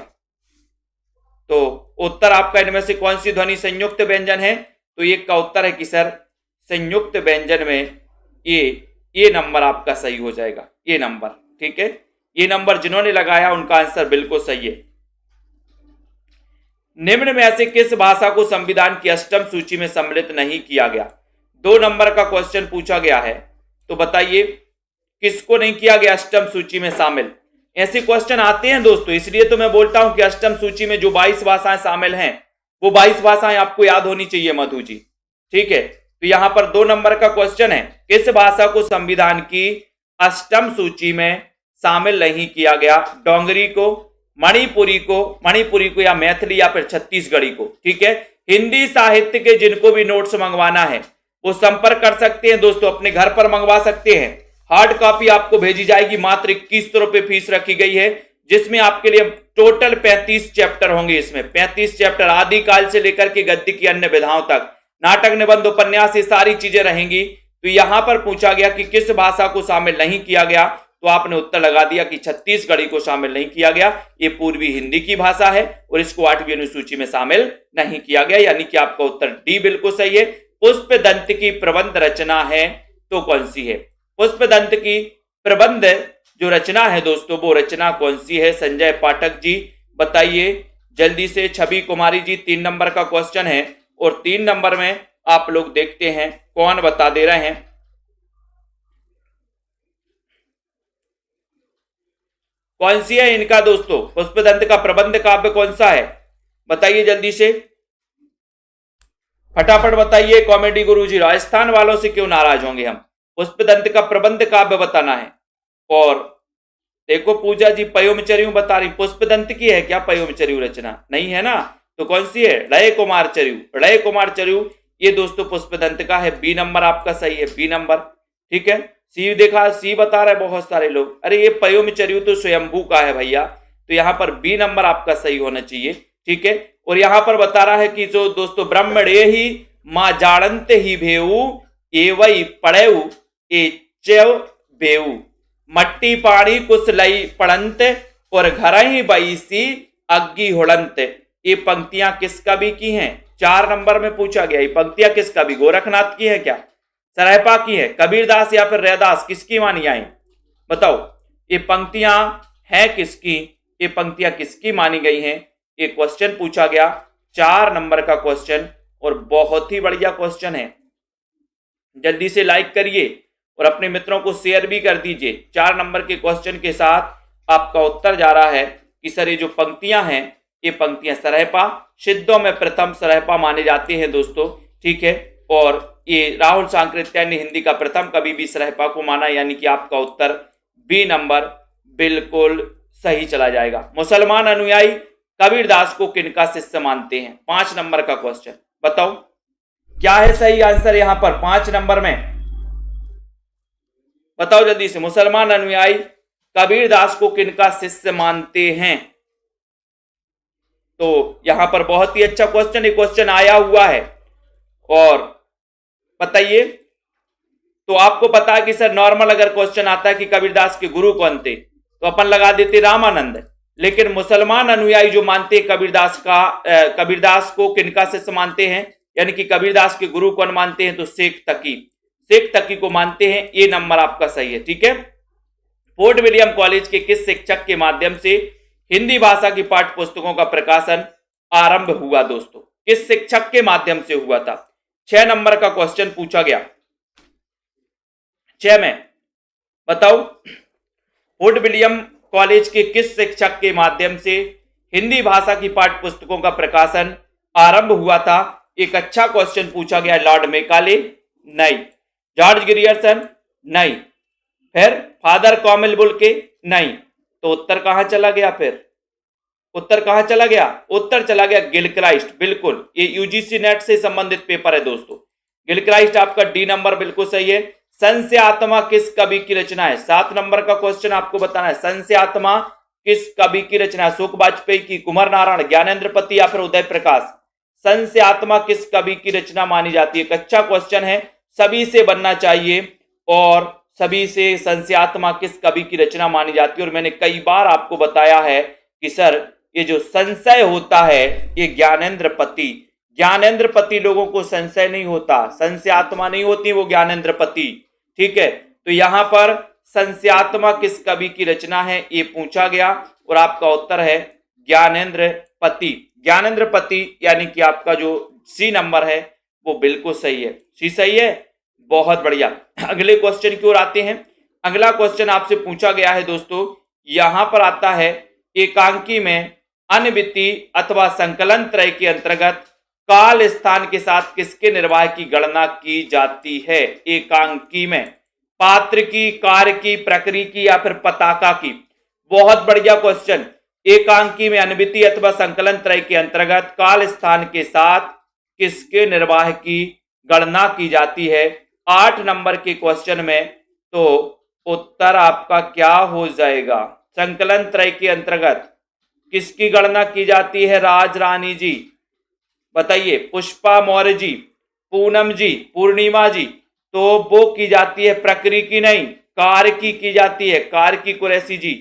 तो उत्तर आपका इनमें से कौन सी ध्वनि संयुक्त व्यंजन है? तो एक का उत्तर है कि सर संयुक्त व्यंजन में ये नंबर आपका सही हो जाएगा, ये नंबर, ठीक है। ये नंबर जिन्होंने लगाया उनका आंसर बिल्कुल सही है। निम्न में से किस भाषा को संविधान की अष्टम सूची में सम्मिलित नहीं किया गया? 2 नंबर का क्वेश्चन पूछा गया है, तो बताइए किसको नहीं किया गया अष्टम सूची में शामिल? ऐसे क्वेश्चन आते हैं दोस्तों, इसलिए तो मैं बोलता हूं कि अष्टम सूची में जो 22 भाषाएं शामिल हैं वो 22 भाषाएं आपको याद होनी चाहिए मधु जी, ठीक है। तो यहां पर 2 नंबर का क्वेश्चन है, किस भाषा को संविधान की अष्टम सूची में शामिल नहीं किया गया? डोंगरी को, मणिपुरी को या मैथिली या फिर छत्तीसगढ़ी को, ठीक है। हिंदी साहित्य के जिनको भी नोट्स मंगवाना है वो संपर्क कर सकते हैं दोस्तों, अपने घर पर मंगवा सकते हैं। हार्ड कॉपी आपको भेजी जाएगी, मात्र 2100 रुपए फीस रखी गई है, जिसमें आपके लिए टोटल 35 चैप्टर होंगे। इसमें 35 चैप्टर आदिकाल से लेकर के गद्य की अन्य विधाओं तक, नाटक, निबंध, उपन्यास, ये सारी चीजें रहेंगी। तो यहां पर पूछा गया कि किस भाषा को शामिल नहीं किया गया, तो आपने उत्तर लगा दिया कि छत्तीसगढ़ी को शामिल नहीं किया गया। ये पूर्वी हिंदी की भाषा है और इसको 8वीं अनुसूची में शामिल नहीं किया गया, यानी कि आपका उत्तर डी बिल्कुल सही है। पुष्पदंत की प्रबंध रचना है तो कौन सी है? पुष्पदंत की प्रबंध जो रचना है दोस्तों, वो रचना कौन सी है? संजय पाठक जी बताइए जल्दी से। छवि कुमारी जी 3 नंबर का क्वेश्चन है और 3 नंबर में आप लोग देखते हैं कौन बता दे रहे हैं। कौन सी है इनका दोस्तों? पुष्पदंत का प्रबंध काव्य कौन सा है बताइए जल्दी से, फटाफट बताइए। कॉमेडी गुरुजी, राजस्थान वालों से क्यों नाराज होंगे हम? पुष्पदंत का प्रबंध काव्य बताना है। और देखो पूजा जी पयोमचर्यू बता रही, पुष्पदंत की है क्या पयोमचर्यू रचना? नहीं है ना, तो कौन सी है? लय कुमार चर्यू। लय कुमार चर्यू ये दोस्तों पुष्पदंत का है। बी नंबर आपका सही है, बी नंबर, ठीक है। सी देखा, सी बता रहे बहुत सारे लोग। अरे ये पयोमिचर्यु तो स्वयंभू का है भैया, तो यहाँ पर बी नंबर आपका सही होना चाहिए। ठीक है, और यहाँ पर बता रहा है कि जो दोस्तों ब्रह्मणे ही माँ जाड़ंत ही भेऊ ए वही पड़ेऊ ए चेव बेऊ, मट्टी पानी कुछ लई पड़ंत और घर ही बईसी अग्गी हुड़ंत। ये पंक्तियां किस कवि की हैं? 4 नंबर में पूछा गया। ये पंक्तियां किस कवि, गोरखनाथ की है क्या, सरहपा की है, कबीरदास या फिर रैदास, किसकी मानी जाए बताओ। ये पंक्तियां हैं किसकी, ये पंक्तियां किसकी मानी गई हैं? ये क्वेश्चन पूछा गया, 4 नंबर का क्वेश्चन, और बहुत ही बढ़िया क्वेश्चन है। जल्दी से लाइक करिए और अपने मित्रों को शेयर भी कर दीजिए। 4 नंबर के क्वेश्चन के साथ आपका उत्तर जा रहा है कि सर ये जो पंक्तियां हैं, ये पंक्तियां सरहपा, सिद्धों में प्रथम सरहपा माने जाते हैं दोस्तों। ठीक है, और ये राहुल सांकृत्यायन ने हिंदी का प्रथम कवि भी सरहपा को माना, यानी कि आपका उत्तर बी नंबर बिल्कुल सही चला जाएगा। मुसलमान अनुयायी कबीरदास को किनका शिष्य मानते हैं? 5 नंबर का क्वेश्चन, बताओ क्या है सही आंसर यहां पर 5 नंबर में, बताओ जल्दी से। मुसलमान अनुयायी कबीरदास को किनका शिष्य मानते हैं? तो यहां पर बहुत ही अच्छा क्वेश्चन, ये क्वेश्चन आया हुआ है, और बताइए। तो आपको पता है कि सर नॉर्मल अगर क्वेश्चन आता है कि कबीरदास के गुरु कौन थे, तो अपन लगा देते रामानंद, लेकिन मुसलमान अनुयायी जो मानते हैं कबीरदास को किनका शिष्य मानते हैं, यानी कि कबीरदास के गुरु कौन मानते हैं, तो शेख तकी को मानते हैं। ये नंबर आपका सही है। ठीक है, फोर्ट विलियम कॉलेज के किस शिक्षक के माध्यम से हिंदी भाषा की पाठ्य पुस्तकों का प्रकाशन आरंभ हुआ दोस्तों? किस शिक्षक के माध्यम से हुआ था? 6 नंबर का क्वेश्चन पूछा गया, 6 में बताओ फोर्ट विलियम कॉलेज के किस शिक्षक के माध्यम से हिंदी भाषा की पाठ्य पुस्तकों का प्रकाशन आरंभ हुआ था? एक अच्छा क्वेश्चन पूछा गया। Lord Macaulay? नहीं। George Grierson? नहीं। फिर फादर कॉमिल बुल्के? नहीं। तो उत्तर कहां चला गया? फिर उत्तर कहां चला गया? उत्तर चला गया गिलक्राइस्ट। बिल्कुल, ये यूजीसी नेट से संबंधित पेपर है दोस्तों। गिलक्राइस्ट आपका डी नंबर बिल्कुल सही है। संशय आत्मा किस कवि की रचना है? 7 नंबर का क्वेश्चन आपको बताना है। संशय आत्मा किस कवि की रचना है? अशोक वाजपेयी की, कुमार नारायण, ज्ञानेंद्र पति या फिर उदय प्रकाश? संशय आत्मा किस कवि की रचना मानी जाती है? एक अच्छा क्वेश्चन है, सभी से बनना चाहिए, और सभी से संशय आत्मा किस कवि की रचना मानी जाती है। और मैंने कई बार आपको बताया है कि सर ये जो संशय होता है ये ज्ञानेंद्र पति लोगों को संशय नहीं होता, संशय आत्मा नहीं होती, वो ज्ञानेंद्र पति। ठीक है, तो यहां पर संशयात्मा किस कवि की रचना है ये पूछा गया, और आपका उत्तर है ज्ञानेंद्र पति, यानी कि आपका जो सी नंबर है वो बिल्कुल सही है। सी सही है, बहुत बढ़िया। अगले क्वेश्चन की ओर आते हैं। अगला क्वेश्चन आपसे पूछा गया है दोस्तों, यहां पर आता है एकांकी में अनविति अथवा संकलन त्रय के अंतर्गत काल स्थान के साथ किसके निर्वाह की गणना की जाती है? एकांकी में पात्र की, कार्य की, प्रकृति की या फिर पताका की? बहुत बढ़िया क्वेश्चन। एकांकी में अनविति अथवा संकलन त्रय के अंतर्गत काल स्थान के साथ किसके निर्वाह की गणना की जाती है? 8 नंबर के क्वेश्चन में तो उत्तर आपका क्या हो जाएगा? संकलन त्रय के अंतर्गत किसकी गणना की जाती है? राज रानी जी बताइए, पुष्पा मौर्य जी, पूनम जी, पूर्णिमा जी, तो वो की जाती है प्रकृति की नहीं, कार्य की जाती है। कार्य की कुरैशी जी,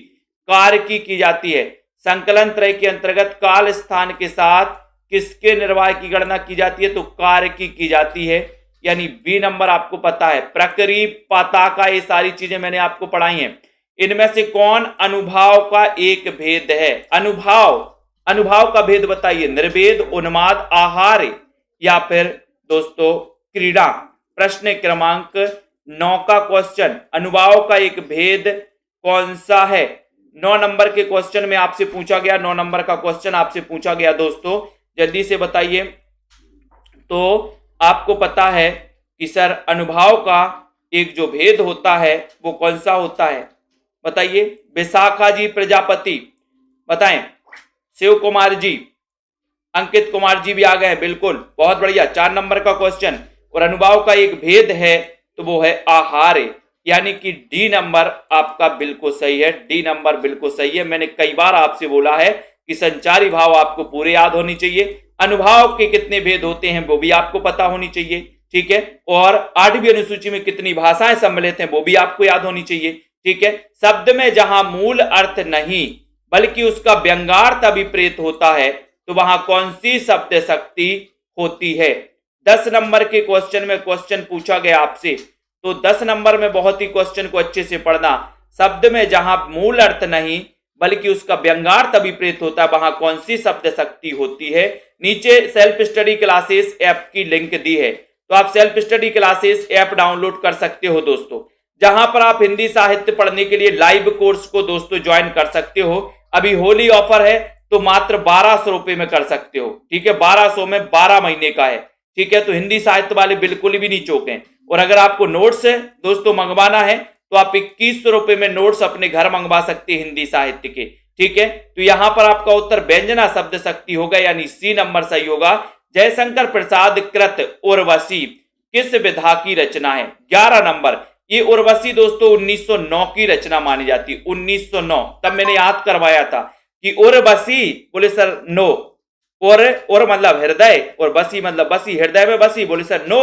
कार्य की जाती है। संकलन त्रय के अंतर्गत काल स्थान के साथ किसके निर्वाह की गणना की जाती है? तो कार्य की जाती है, यानी बी नंबर आपको पता है। प्रकृति, पताका, ये सारी चीजें मैंने आपको पढ़ाई हैं। इनमें से कौन अनुभाव का एक भेद है? अनुभाव का भेद बताइए। निर्वेद, उन्माद, आहार या फिर दोस्तों क्रीड़ा? प्रश्न क्रमांक 9 का क्वेश्चन, अनुभाव का एक भेद कौन सा है? 9 नंबर के क्वेश्चन में आपसे पूछा गया, 9 नंबर का क्वेश्चन आपसे पूछा गया दोस्तों, जल्दी से बताइए। तो आपको पता है कि सर अनुभाव का एक जो भेद होता है वो कौन सा होता है? बताइए। विशाखा जी प्रजापति बताएं। शिव कुमार जी, अंकित कुमार जी भी आ गए, बिल्कुल, बहुत बढ़िया। 4 नंबर का क्वेश्चन, और अनुभाव का एक भेद है तो वो है आहार। यानी कि डी नंबर आपका बिल्कुल सही है। डी नंबर बिल्कुल सही है। मैंने कई बार आपसे बोला है कि संचारी भाव आपको पूरे याद होनी चाहिए, अनुभाव के कितने भेद होते हैं वो भी आपको पता होनी चाहिए, ठीक है, और 8वीं अनुसूची में कितनी भाषाएं सम्मिलित हैं वो भी आपको याद होनी चाहिए, ठीक है। शब्द में जहां मूल अर्थ नहीं बल्कि उसका व्यंग्यार्थ अभिप्रेत होता है तो वहां कौन सी शब्द शक्ति होती है। 10 नंबर के क्वेश्चन में क्वेश्चन पूछा गया आपसे, तो 10 नंबर में बहुत ही क्वेश्चन को अच्छे से पढ़ना। शब्द में जहां मूल अर्थ नहीं बल्कि उसका व्यंग्यार्थ अभिप्रेत होता है वहां कौन सी शब्द शक्ति होती है। नीचे सेल्फ स्टडी क्लासेस ऐप की लिंक दी है, तो आप self study classes app download कर सकते हो दोस्तों, जहां पर आप हिंदी साहित्य पढ़ने के लिए लाइव कोर्स को दोस्तों ज्वाइन कर सकते हो। अभी होली ऑफर है तो मात्र 1200 रुपए में कर सकते हो, ठीक है, 1200 में 12 महीने का है, ठीक है। तो हिंदी साहित्य वाले बिल्कुल भी नहीं चौंके। और अगर आपको नोट्स है दोस्तों मंगवाना है तो आप 2100 रुपए में नोट्स अपने घर मंगवा सकते हैं हिंदी साहित्य के, ठीक है। तो यहां पर आपका उत्तर व्यंजना शब्द शक्ति होगा, यानी सी नंबर सही होगा। जयशंकर प्रसाद कृत उर्वशी किस विधा की रचना है। 11 नंबर, ये उर्वशी दोस्तों 1909 की रचना मानी जाती है, 1909। तब मैंने याद करवाया था कि उर्वशी, बोले सर नो, और मतलब हृदय और बसी मतलब बसी, हृदय में बसी, बोले sir no,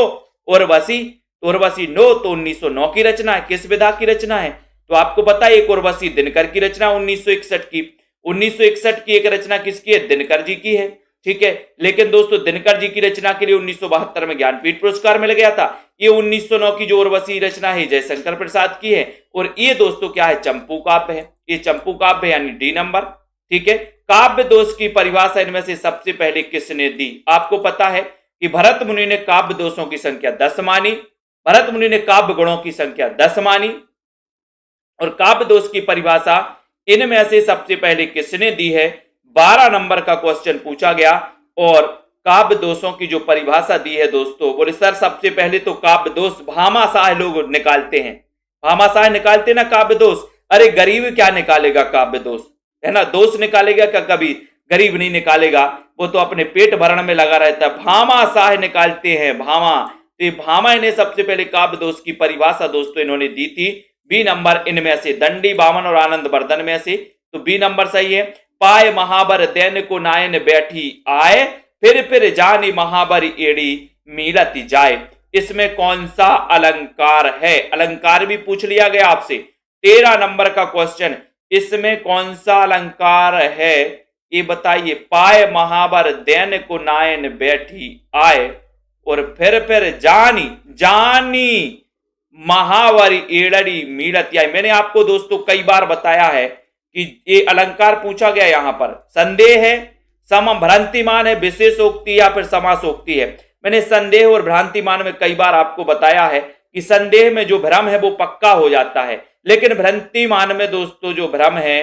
Urvashi, Urvashi no, तो 1909 की रचना है। किस विधा की रचना है तो आपको पता है, एक उर्वशी दिनकर की रचना 1961 की। 1961 की एक रचना किसकी है, दिनकर जी की है, ठीक है। लेकिन दोस्तों दिनकर जी की रचना के लिए 1972 में ज्ञानपीठ पुरस्कार मिल गया था। ये 1909 की जो उर्वशी रचना है जयशंकर प्रसाद की है, और ये दोस्तों क्या है, चंपू काव्य है, ये चंपू काव्य यानी डी नंबर, ठीक है। काव्य दोष की परिभाषा इनमें से सबसे पहले किसने दी। आपको पता है कि भरत मुनि ने काव्य दोषों की संख्या 10 मानी, भरत मुनि ने काव्य गुणों की संख्या 10 मानी, और काव्य दोष की परिभाषा इनमें से सबसे पहले किसने दी है। 12 नंबर का क्वेश्चन पूछा गया, और काव्य दोषों की जो परिभाषा दी है दोस्तों, बोले सर सबसे पहले तो काव्य दोष भामाशाह लोग निकालते हैं, भामाशाह निकालते ना काव्य दोष। अरे गरीब क्या निकालेगा काव्य दोष, है ना, दोष निकालेगा क्या, कभी गरीब नहीं निकालेगा, वो तो अपने पेट भरण में लगा रहता है। भामाशाह निकालते हैं, भामा, तो भामा ने सबसे पहले काव्य दोष की परिभाषा दोस्तों इन्होंने दी थी। बी नंबर इनमें से, दंडी बामन और आनंद वर्धन में से, तो बी नंबर सही है। पाए महाबर दैन को नायन बैठी आए, फिर जानी महाबर एड़ी मीलती जाए। इसमें कौन सा अलंकार है, अलंकार भी पूछ लिया गया आपसे। 13 नंबर का क्वेश्चन, इसमें कौन सा अलंकार है ये बताइए। पाए महाबर दैन को नायन बैठी आए, और फिर जानी जानी महावरी एड़ड़ी मीलती आए। मैंने आपको दोस्तों कई बार बताया है कि ये अलंकार पूछा गया, यहां पर संदेह है, सम भ्रांतिमान है, विशेषोक्ति या फिर समासोक्ति है। मैंने संदेह और भ्रांतिमान में कई बार आपको बताया है कि संदेह में जो भ्रम है वो पक्का हो जाता है, लेकिन भ्रांतिमान में दोस्तों जो भ्रम है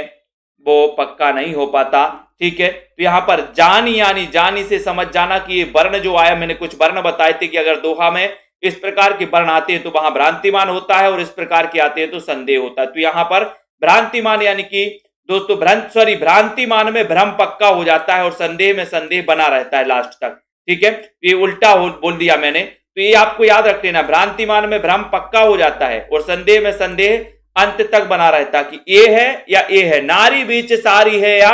वो पक्का नहीं हो पाता, ठीक है। तो यहां पर जानी यानी जानी से समझ जाना कि ये वर्ण जो आया, मैंने कुछ वर्ण बताए थे कि अगर दोहा में इस प्रकार के वर्ण आते हैं तो वहां भ्रांतिमान होता है, और इस प्रकार के आते हैं तो संदेह होता है। तो यहां पर भ्रांतिमान यानी कि दोस्तों भ्रांतिमान में भ्रम पक्का हो जाता है और संदेह में संदेह बना रहता है लास्ट तक, ठीक है। ये उल्टा बोल दिया मैंने, तो ये आपको याद रख लेना, भ्रांतिमान में भ्रम पक्का हो जाता है और संदेह में संदेह अंत तक बना रहता कि ए है या ए है, नारी बीच सारी है या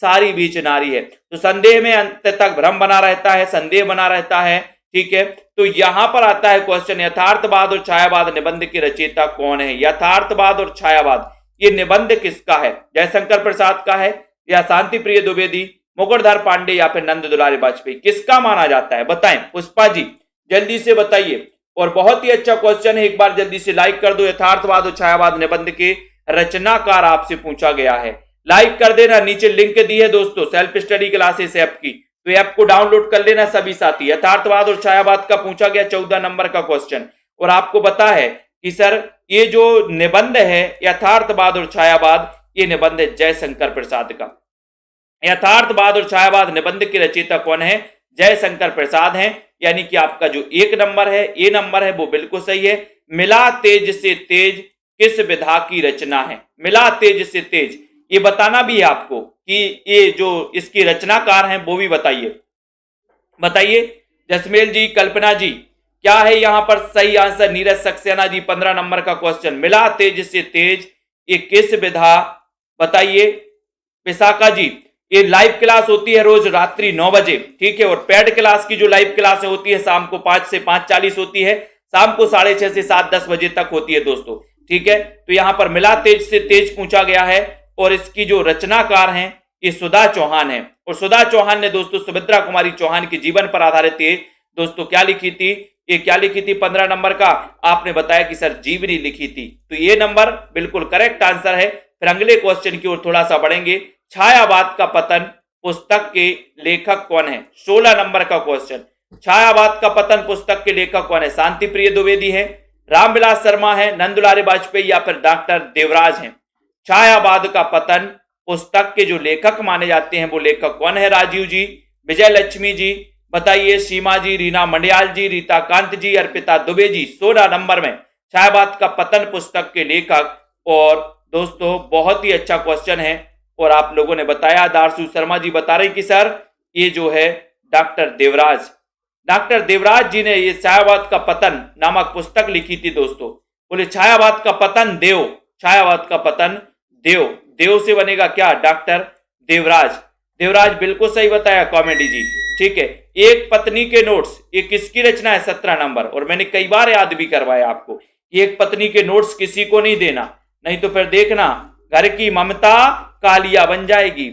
सारी बीच नारी है। तो संदेह में अंत तक भ्रम बना रहता है, संदेह बना रहता है, ठीक है। तो यहां पर आता है क्वेश्चन, यथार्थवाद और छायावाद निबंध के रचयिता कौन है। यथार्थवाद और छायावाद ये निबंध किसका है, जयशंकर प्रसाद का है या शांति प्रिय द्विवेदी, मुकुटधर पांडे या फिर नंद दुलारी वाजपेयी, किसका माना जाता है बताएं। पुष्पा जी जल्दी से बताइए, और बहुत ही अच्छा क्वेश्चन है, एक बार जल्दी से लाइक कर दो। यथार्थवाद और छायावाद निबंध के रचनाकार आपसे पूछा गया है, लाइक कर देना। नीचे लिंक दी है दोस्तों सेल्फ स्टडी क्लासेस ऐप की, तो ऐप को डाउनलोड कर लेना सभी साथी। यथार्थवाद और छायावाद का पूछा गया 14 नंबर का क्वेश्चन, और आपको पता है कि सर ये जो निबंध है यथार्थवाद और छायावाद, ये निबंध है जयशंकर प्रसाद का। यथार्थवाद और छायावाद निबंध के रचयिता कौन है, जयशंकर प्रसाद हैं। यानी कि आपका जो एक नंबर है, ए नंबर है, वो बिल्कुल सही है। मिला तेज से तेज किस विधा की रचना है। मिला तेज से तेज ये बताना भी है आपको कि ये जो इसकी रचनाकार हैं वो भी बताइए। बताइए जसमेल जी, कल्पना जी, क्या है यहां पर सही आंसर? नीरज सक्सेना जी 15 नंबर का क्वेश्चन, मिला तेज से तेज ये किस विधा, बताइए। विशाखा जी, ये लाइव क्लास होती है रोज रात्रि 9 बजे, ठीक है। और पेड क्लास की जो लाइव क्लास होती है शाम को 5 से 5:40 होती है, शाम को 6:30 से 7:10 बजे तक होती है दोस्तों, ठीक है। तो यहां पर मिला तेज से तेज पूछा गया है और इसकी जो रचनाकार हैं ये सुधा चौहान है। और सुधा चौहान ने दोस्तों सुभद्रा कुमारी चौहान के जीवन पर आधारित ये दोस्तों क्या लिखी थी? ये क्या लिखी थी 15 नंबर का? आपने बताया कि सर जीवनी लिखी थी, तो ये नंबर बिल्कुल करेक्ट आंसर है। फिर अगले क्वेश्चन की ओर थोड़ा सा बढ़ेंगे। छायावाद का पतन पुस्तक के लेखक कौन है? 16 नंबर का क्वेश्चन, छायावाद का पतन पुस्तक के लेखक कौन है? शांति प्रिय द्विवेदी है, रामविलास शर्मा है, नंदुलारे वाजपेयी या फिर डॉक्टर देवराज हैं। छायावाद का पतन पुस्तक के जो लेखक माने जाते हैं वो लेखक कौन है? राजीव जी, विजय लक्ष्मी जी, बताइए। सीमा जी, रीना मंडियाल जी, रीता कांत जी, अर्पिता दुबे जी। 16 नंबर में छायावाद का पतन पुस्तक के लेखक। और दोस्तों बहुत ही अच्छा क्वेश्चन है और आप लोगों ने बताया, दारसू शर्मा जी बता रहे कि सर ये जो है डॉक्टर देवराज जी ने ये छायावाद का पतन नामक पुस्तक लिखी थी दोस्तों। बोले छायावाद का पतन देव, छायावाद का पतन देव, देव से बनेगा क्या? डॉक्टर देवराज बिल्कुल सही बताया कॉमेडी जी, ठीक है। एक पत्नी के नोट्स, ये किसकी रचना है? 17 नंबर। और मैंने कई बार याद भी करवाया आपको, एक पत्नी के नोट्स किसी को नहीं देना, नहीं तो फिर देखना घर की ममता कालिया बन जाएगी।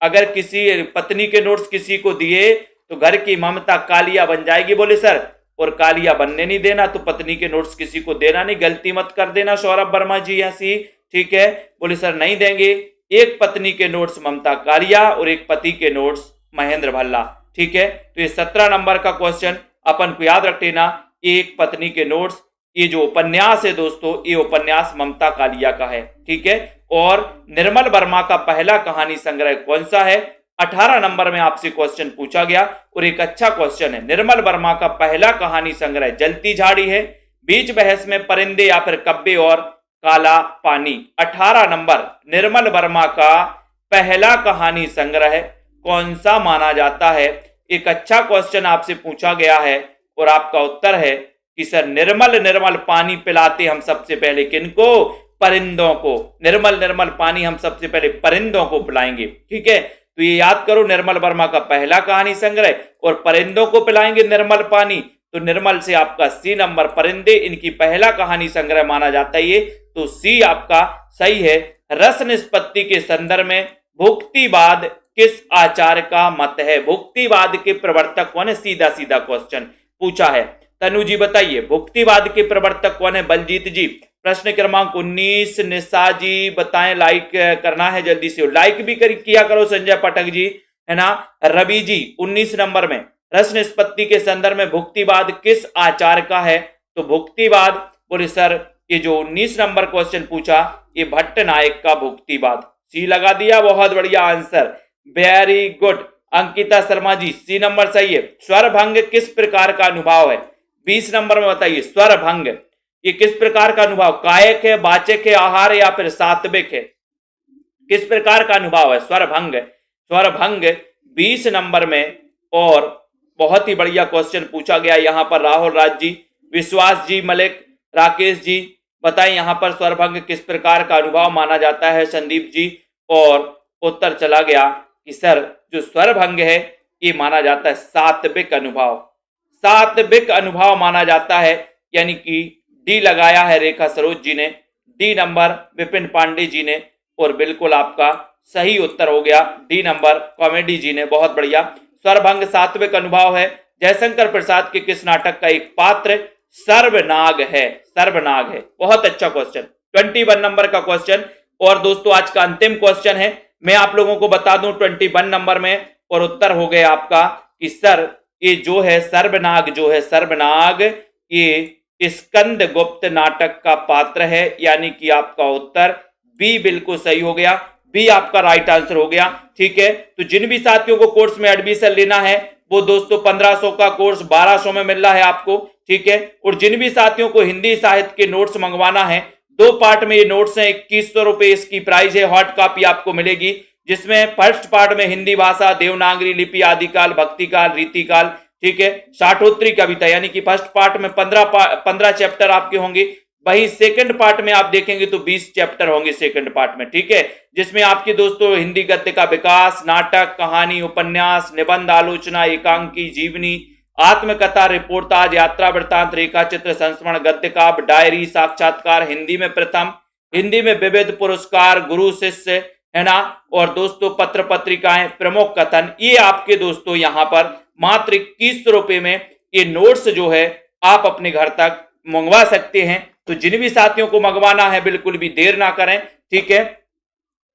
अगर किसी पत्नी के नोट्स किसी को दिए तो घर की ममता कालिया बन जाएगी। बोले सर, और कालिया बनने नहीं देना तो पत्नी के नोट्स किसी को देना नहीं, गलती मत कर देना सौरभ वर्मा जी ऐसी, ठीक है। बोले सर नहीं देंगे। एक पत्नी के नोट्स ममता कालिया और एक पति के नोट्स महेंद्र भल्ला, ठीक है। तो ये 17 नंबर का क्वेश्चन अपन को याद रख लेना। एक पत्नी के नोट्स, ये जो उपन्यास है दोस्तों, ये उपन्यास ममता कालिया का है, ठीक है। और निर्मल वर्मा का पहला कहानी संग्रह कौन सा है? 18 नंबर में आपसे क्वेश्चन पूछा गया और एक अच्छा क्वेश्चन है। निर्मल वर्मा का पहला कहानी संग्रह जलती झाड़ी है, बीच बहस में परिंदे या फिर कब्बे और काला पानी। 18 नंबर, निर्मल वर्मा का पहला कहानी संग्रह कौन सा माना जाता है? एक अच्छा क्वेश्चन आपसे पूछा गया है और आपका उत्तर है कि सर निर्मल पानी पिलाते हम सबसे पहले किनको? परिंदों को। निर्मल पानी हम सबसे पहले परिंदों को पिलाएंगे, ठीक है। तो ये याद करो, निर्मल वर्मा का पहला कहानी संग्रह और परिंदों को पिलाएंगे निर्मल पानी। तो निर्मल से आपका सी नंबर, परिंदे इनकी पहला कहानी संग्रह माना जाता है ये, तो सी आपका सही है। रस निष्पत्ति के संदर्भ में भुक्तिवाद किस आचार्य का मत है? भुक्तिवाद के प्रवर्तक कौन है? सीधा सीधा क्वेश्चन पूछा है। तनु जी बताइए, भुक्तिवाद के प्रवर्तक कौन है? बलजीत जी। प्रश्न क्रमांक 19, निशा जी बताएं, लाइक करना है जल्दी से, लाइक भी किया करो संजय पाठक जी, है ना। रवि जी 19 नंबर में रस निष्पत्ति के संदर्भ में भुक्तिवाद किस आचार्य का है? तो भुक्तिवाद, बोले सर ये जो 19 नंबर क्वेश्चन पूछा ये भट्ट नायक का भुक्तिवाद। सी लगा दिया, बहुत बढ़िया answer, very good. Ankita Sharma ji C number सही है। स्वर भंग किस प्रकार का अनुभव है? 20 नंबर में बताइए, स्वर भंग ये किस प्रकार का अनुभव? कायक है, वाचक है, आहार है या फिर सात्विक है? किस प्रकार का अनुभव है स्वर भंग 20 नंबर में। और बहुत ही बढ़िया क्वेश्चन पूछा गया यहां पर। राहुल राज जी, विश्वास जी, मलिक, राकेश जी बताएं यहां पर स्वर भंग किस प्रकार का अनुभव माना जाता है? संदीप जी। और उत्तर चला गया कि सर जो स्वर भंग है ये माना जाता है सात्विक अनुभव माना जाता है, यानी कि डी लगाया है रेखा सरोज जी ने, डी नंबर विपिन पांडे जी ने, और बिल्कुल आपका सही उत्तर हो गया डी नंबर कॉमेडी जी ने, बहुत बढ़िया। स्वरभंग सात्विक अनुभव है। जयशंकर प्रसाद के किस नाटक का एक पात्र सर्वनाग है? बहुत अच्छा क्वेश्चन, 21 नंबर का क्वेश्चन। और दोस्तों आज का अंतिम क्वेश्चन है, मैं आप लोगों को बता दूं 21 नंबर में, और उत्तर हो गया आपका कि सर ये जो है सर्वनाग ये स्कंद गुप्त नाटक का पात्र है, यानी कि आपका उत्तर बी बिल्कुल सही हो गया, बी आपका राइट आंसर हो गया, ठीक है। तो जिन भी साथियों को कोर्स में एडमिशन लेना है वो दोस्तों 1500 का कोर्स 1200 में मिल रहा है आपको, ठीक है। और जिन भी साथियों को हिंदी साहित्य के नोट्स मंगवाना है, 2 पार्ट में ये नोट्स हैं, 2100 रुपए इसकी प्राइस है। हॉट कॉपी आपको मिलेगी जिसमें फर्स्ट पार्ट में हिंदी भाषा, देवनागरी लिपि, आदिकाल, भक्तिकाल, रीतिकाल, ठीक है। शाठोत्री कविता यानी कि फर्स्ट पार्ट में 15 चैप्टर आपके होंगे, वही सेकंड पार्ट में आप देखेंगे तो 20 चैप्टर होंगे सेकंड पार्ट में, ठीक है। जिसमें आपके दोस्तों हिंदी गद्य का विकास, नाटक, कहानी, उपन्यास, निबंध, आलोचना, एकांकी, जीवनी, आत्मकथा, रिपोर्टाज, यात्रा वृत्तांत, रेखा चित्र, संस्मरण, गद्य काव्य, डायरी, साक्षात्कार, हिंदी में प्रथम, हिंदी में विविध पुरस्कार, गुरु शिष्य, है ना, और दोस्तों पत्र पत्रिकाएं, प्रमुख कथन, ये आपके दोस्तों यहाँ पर मात्र 21 रुपए में ये नोट्स जो है आप अपने घर तक मंगवा सकते हैं। तो जिन भी साथियों को मंगवाना है बिल्कुल भी देर ना करें, ठीक है।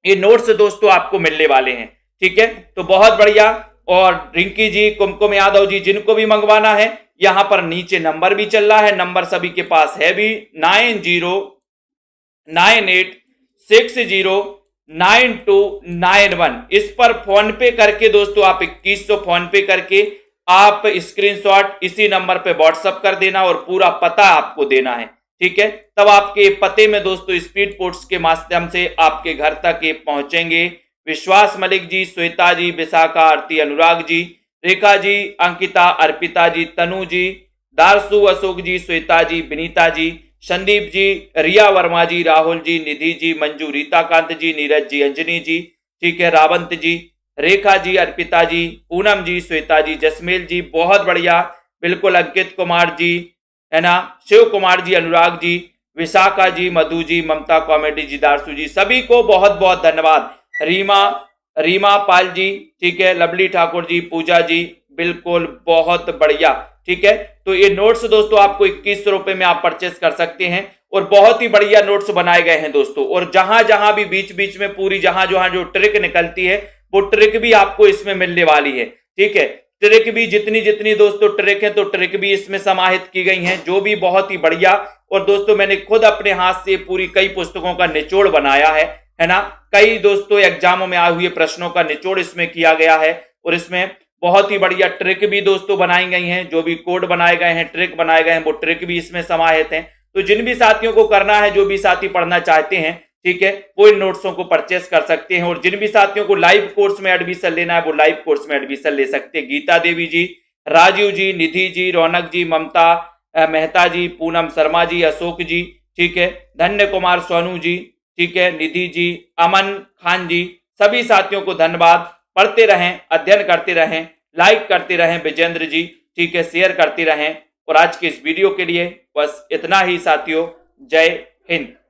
ये नोट्स दोस्तों आपको मिलने वाले हैं, ठीक है। तो बहुत बढ़िया। और रिंकी जी, कुमकुम यादव जी, जिनको भी मंगवाना है यहां पर नीचे नंबर भी चल रहा है, नंबर सभी के पास है भी 9098609291। इस पर फोन पे करके दोस्तों आप 2100 फोन पे करके आप स्क्रीनशॉट इसी नंबर पे व्हाट्सएप कर देना और पूरा पता आपको देना है, ठीक है। तब आपके पते में दोस्तों स्पीड पोस्ट के माध्यम से आपके घर तक ये पहुंचेंगे। विश्वास मलिक जी, श्वेता जी, विशाखा, आरती, अनुराग जी, रेखा जी, अंकिता, अर्पिता जी, तनु जी, दारसु, अशोक जी, श्वेता जी, विनीता जी, संदीप जी, रिया वर्मा जी, राहुल जी, निधि जी, मंजू, रीताकांत जी, नीरज जी, अंजनी जी, ठीक है, रावंत जी, रेखा जी, अर्पिता जी, पूनम जी, श्वेता जी, जसमेल जी, बहुत बढ़िया, बिल्कुल, अंकित कुमार जी, है ना, शिव कुमार जी, अनुराग जी, विशाखा जी, मधु जी, ममता कॉमेडी जी, दारसू जी, सभी को बहुत बहुत धन्यवाद। रीमा पाल जी, ठीक है, लवली ठाकुर जी, पूजा जी, बिल्कुल बहुत बढ़िया, ठीक है। तो ये नोट्स दोस्तों आपको 21 रुपए में आप परचेस कर सकते हैं और बहुत ही बढ़िया नोट्स बनाए गए हैं दोस्तों। और जहां जहां भी बीच बीच में पूरी जहां जहां जो ट्रिक निकलती है वो ट्रिक भी आपको इसमें मिलने वाली है, ठीक है। ट्रिक भी जितनी जितनी दोस्तों ट्रिक है तो ट्रिक भी इसमें समाहित की गई हैं, जो भी बहुत ही बढ़िया। और दोस्तों मैंने खुद अपने हाथ से पूरी कई पुस्तकों का निचोड़ बनाया है ना। कई दोस्तों एग्जामों में आए हुए प्रश्नों का निचोड़ इसमें किया गया है और इसमें बहुत ही बढ़िया ट्रिक भी दोस्तों बनाई गई हैं, जो भी कोड बनाए गए हैं, ट्रिक बनाए गए हैं, वो ट्रिक भी इसमें समाहित हैं। तो जिन भी साथियों को करना है, जो भी साथी पढ़ना चाहते हैं, ठीक है, वो इन नोट्सों को परचेस कर सकते हैं। और जिन भी साथियों को लाइव कोर्स में एडमिशन लेना है वो लाइव कोर्स में एडमिशन ले सकते हैं। गीता देवी जी, राजीव जी, निधि जी, रौनक जी, ममता मेहता जी, पूनम शर्मा जी, अशोक जी, ठीक है, धन्य कुमार सोनू जी, ठीक है, निधि जी, अमन खान जी, सभी साथियों को धन्यवाद। पढ़ते रहें, अध्ययन करते रहें, लाइक करते रहें विजेंद्र जी, ठीक है, शेयर करते रहें। और आज के इस वीडियो के लिए बस इतना ही साथियों। जय हिंद।